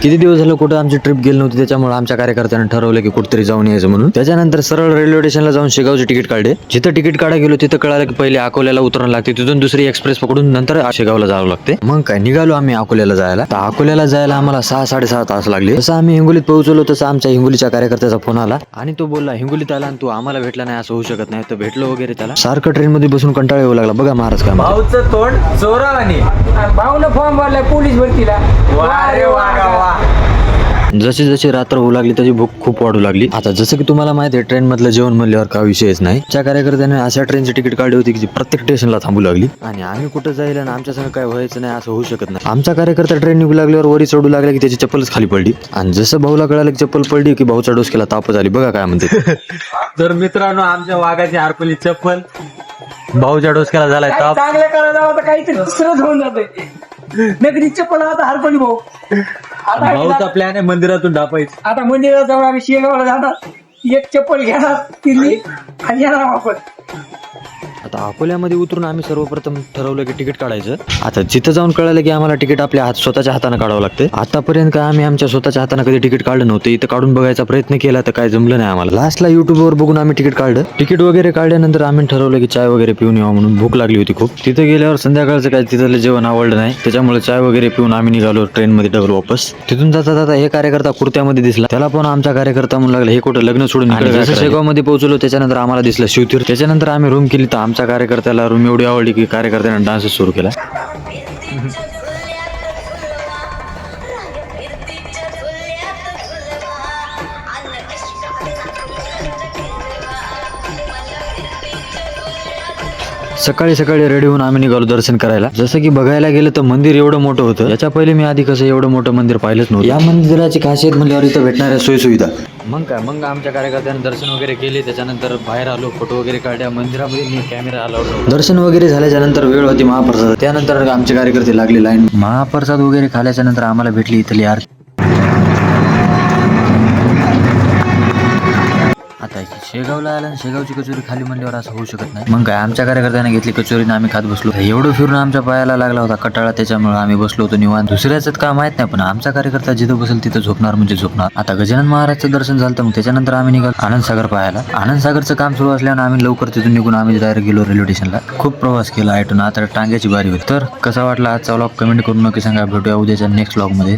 किती दिवस झालं कुठं आमची ट्रिप गेली नव्हती, त्याच्यामुळे आमच्या कार्यकर्त्यांनी ठरवलं की कुठेतरी जाऊन यायचं म्हणून. त्याच्यानंतर सरळ रेल्वे स्टेशनला जाऊन शेगावचे तिकीट काढले. जिथं तिकीट काढायला गेलो तिथं कळालं की पहिले अकोल्याला उतरावं लागते, तिथून दुसरी एक्सप्रेस पकडून नंतर शेगावला जावं लागते. मग काय निघालो आम्ही अकोल्याला जायला. तर अकोल्याला जायला आम्हाला 6-6.5 तास लागले. जसं आम्ही हिंगोलीत पोहोचलो तसं आमच्या हिंगोलीच्या कार्यकर्त्याचा फोन आला आणि तो बोलला हिंगोलीत आला आणि तू आम्हाला भेटला नाही असं होऊ शकत नाही. तर भेटलो वगैरे त्याला. सारखं ट्रेन मध्ये बसून कंटाळा येऊ लागला. बघा महाराज काय म्हणतात. भाऊचं तोंड चोरावानी. भाऊला फॉर्म भरलाय पोलीस भरतीला. वा रे वा गा वा. जशी जशी रात्र होऊ लागली त्याची भूक खूप वाढू लागली. आता जसं की तुम्हाला माहिती आहे ट्रेन मधलं जेवण म्हणल्यावर का विषयच नाही. त्या कार्यकर्त्याने अशा ट्रेनची तिकीट काढली होती की प्रत्येक स्टेशनला थांबू लागली आणि आम्ही कुठं जाईल आणि आमच्या संग काय व्हायचं नाही असं होऊ शकत नाही. आमचा कार्यकर्ता ट्रेन निघू लागल्यावर वरी चढू लागला की त्याची चप्पलच खाली पडली आणि जसं भाऊला कळालं की चप्पल पडली की भाऊचा डोसक्याला ताप झाली. बघा काय म्हणते. तर मित्रांनो आमच्या वाघाची हारपली चप्पल भाऊच्या डोसक्याला झालाय काही ताप. चांगलं करायला जावं तर काहीतरी दुसरंच होऊन जाते. नगरी चप्पल आता हरपली भाऊ. भाऊचा प्लॅन आहे मंदिरातून डापायचं. आता मंदिरात जाऊन आम्ही शेगावला जाणार. एक चप्पल घेणार तिन्ही आणि येणार वापस. आता अकोल्यामध्ये उतरून आम्ही सर्वप्रथम ठरवलं की तिकीट काढायचं. आता जिथं जाऊन कळालं की आम्हाला तिकीट आपल्या स्वतःच्या हाताने काढावं लागतं. आतापर्यंत काय आम्ही आमच्या स्वतःच्या हाताने कधी तिकीट काढलं नव्हतं. इथं काढून बघायचा प्रयत्न केला तर काय जमलं नाही आम्हाला. लास्टला युट्यूबवर बघून आम्ही तिकीट काढलं. तिकीट वगैरे काढल्यानंतर आम्ही ठरवलं की चाय वगैरे पिऊन यावं म्हणून. भूक लागली होती खूप. तिथं गेल्यावर संध्याकाळचं काय तिथलं जेवण आवडलं नाही, त्याच्यामुळे चाय वगैरे पिऊन आम्ही निघालो ट्रेनमध्ये डबल वापस. तिथून जाता जाता हे कार्यकर्ता कुर्त्यामध्ये दिसला. त्याला पण आमचा कार्यकर्ता म्हणू लागला हे कुठं लग्न सोडून जसं शेगावमध्ये पोहोचलो त्याच्यानंतर आम्हाला दिसलं शिवतीर्थ. त्याच्यानंतर आम्ही रूम केली तर आमच्या कार्यकर्त्याला रूम एवढी आवडली की कार्यकर्त्याने डान्सच सुरू केला. सकाळी सकाळी रेडी होऊन आम्ही निघालो दर्शन करायला. जसं की बघायला गेलं तर मंदिर एवढं मोठं होतं. याच्या पहिले मी आधी कसं एवढं मोठं मंदिर पाहिलंच नव्हतं. या मंदिराची खासियत म्हणल्यावर इथं भेटणाऱ्या सोयीसुविधा. मग आमच्या कार्यकर्त्याने दर्शन वगैरे केले. त्याच्यानंतर बाहेर आलो, फोटो वगैरे काढल्या. मंदिरामध्ये मी कॅमेरा अलाउड. दर्शन वगैरे झाल्याच्या नंतर वेळ होती महाप्रसाद. त्यानंतर आमचे कार्यकर्ते लागले लाईन. महाप्रसाद वगैरे खाल्याच्या नंतर आम्हाला भेटली इथली आरती. आता शेगावला आला आणि शेगावची कचोरी खाली म्हणल्यावर असं होऊ शकत नाही. मग काय आमच्या कार्यकर्त्याने घेतली कचोरी आणि आम्ही खात बसलो. एवढं फिरून आमच्या पायाला लागला होता कटाळा, त्याच्यामुळे आम्ही बसलो होतो निवांत. दुसऱ्याच काय माहित नाही, पण आमचा कार्यकर्ता जिथं बसेल तिथं झोपणार म्हणजे झोपणार. आता गजानन महाराजचं दर्शन झालं. मग त्याच्यानंतर आम्ही निघालो आनंदसागर पाहायला. आनंदसागरचं काम सुरू असल्यानं आम्ही लवकर तिथून निघून आम्ही डायरेक्ट गेलो रेल्वे स्टेशनला. खूप प्रवास केला आयटून. आता टांग्याची बारी होती. तर कसा वाटला आजचा व्लॉग कमेंट करून नक्की सांगा. भेटूया उद्याच्या नेक्स्ट व्लॉग मध्ये.